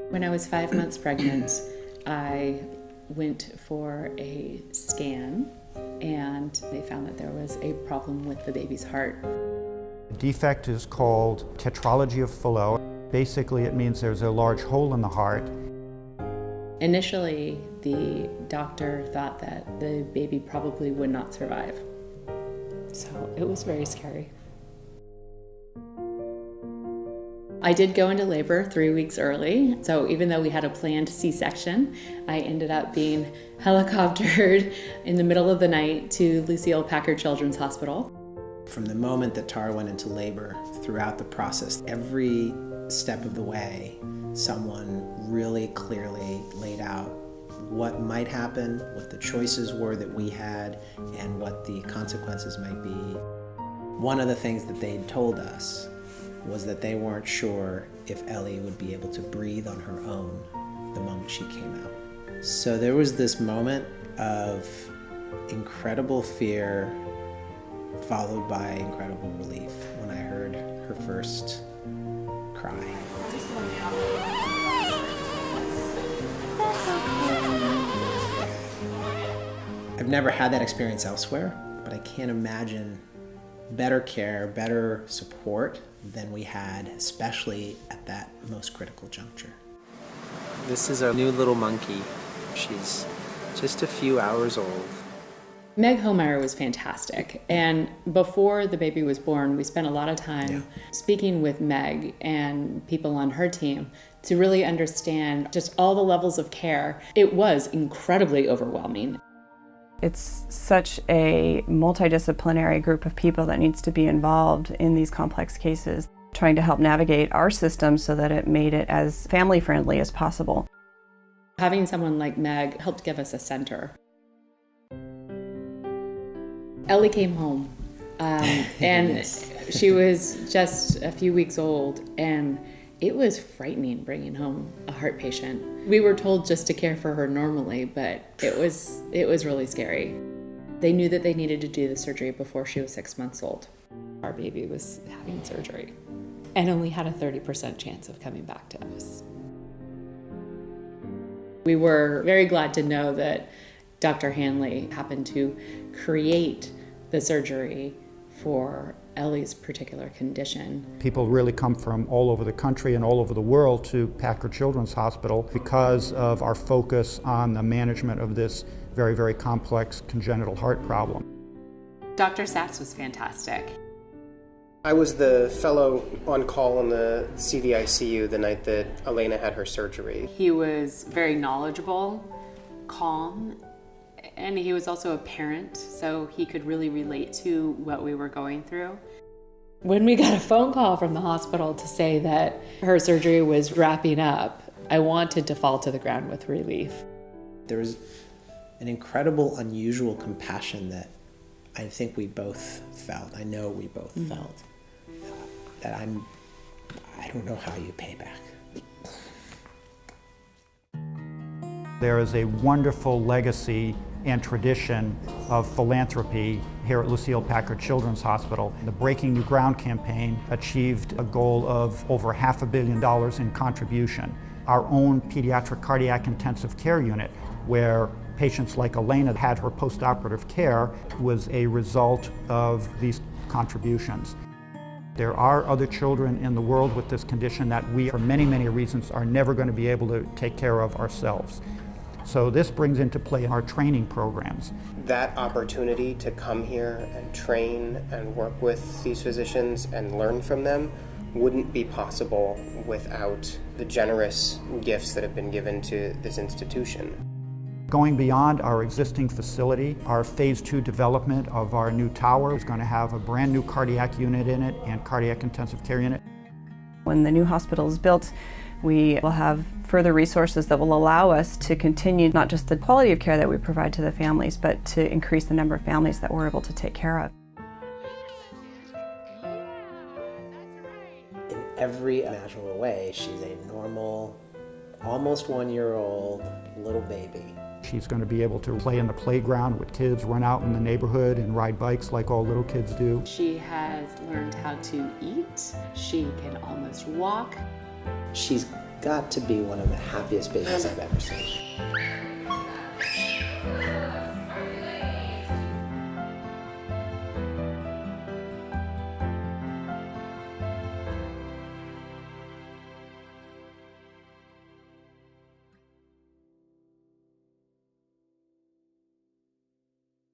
When I was 5 months pregnant, I went for a scan and they found that there was a problem with the baby's heart. The defect is called tetralogy of Fallot. Basically, it means there's a large hole in the heart. Initially, the doctor thought that the baby probably would not survive. So it was very scary. I did go into labor 3 weeks early, so even though we had a planned C-section, I ended up being helicoptered in the middle of the night to Packard Children's Hospital. From the moment that Tara went into labor, throughout the process, every step of the way, someone really clearly laid out what might happen, what the choices were that we had, and what the consequences might be. One of the things that they told us was that they weren't sure if Ellie would be able to breathe on her own the moment she came out. So there was this moment of incredible fear followed by incredible relief when I heard her first cry. I've never had that experience elsewhere, but I can't imagine better care, better support than we had, especially at that most critical juncture. This is our new little monkey. She's just a few hours old. Meg Homeyer was fantastic, and before the baby was born, we spent a lot of time speaking with Meg and people on her team to really understand just all the levels of care. It was incredibly overwhelming. It's such a multidisciplinary group of people that needs to be involved in these complex cases, trying to help navigate our system so that it made it as family-friendly as possible. Having someone like Meg helped give us a center. Ellie came home, and she was just a few weeks old, and it was frightening bringing home a heart patient. We were told just to care for her normally, but it was really scary. They knew that they needed to do the surgery before she was 6 months old. Our baby was having surgery and only had a 30% chance of coming back to us. We were very glad to know that Dr. Hanley happened to create the surgery for Ellie's particular condition. People really come from all over the country and all over the world to Packard Children's Hospital because of our focus on the management of this very, very complex congenital heart problem. Dr. Sachs was fantastic. I was the fellow on call in the CVICU the night that Elena had her surgery. He was very knowledgeable, calm, and he was also a parent, so he could really relate to what we were going through. When we got a phone call from the hospital to say that her surgery was wrapping up, I wanted to fall to the ground with relief. There was an incredible, unusual compassion that I think we both felt. I know we both felt. That I don't know how you pay back. There is a wonderful legacy and tradition of philanthropy here at Packard Children's Hospital. The Breaking New Ground campaign achieved a goal of over $500 million in contribution. Our own pediatric cardiac intensive care unit, where patients like Elena had her postoperative care, was a result of these contributions. There are other children in the world with this condition that we, for many, many reasons, are never going to be able to take care of ourselves. So this brings into play our training programs. That opportunity to come here and train and work with these physicians and learn from them wouldn't be possible without the generous gifts that have been given to this institution. Going beyond our existing facility, our phase 2 development of our new tower is going to have a brand new cardiac unit in it and cardiac intensive care unit. When the new hospital is built, we will have further resources that will allow us to continue not just the quality of care that we provide to the families, but to increase the number of families that we're able to take care of. In every imaginable way, she's a normal, almost 1-year-old little baby. She's going to be able to play in the playground with kids, run out in the neighborhood and ride bikes like all little kids do. She has learned how to eat. She can almost walk. She's got to be one of the happiest babies I've ever seen.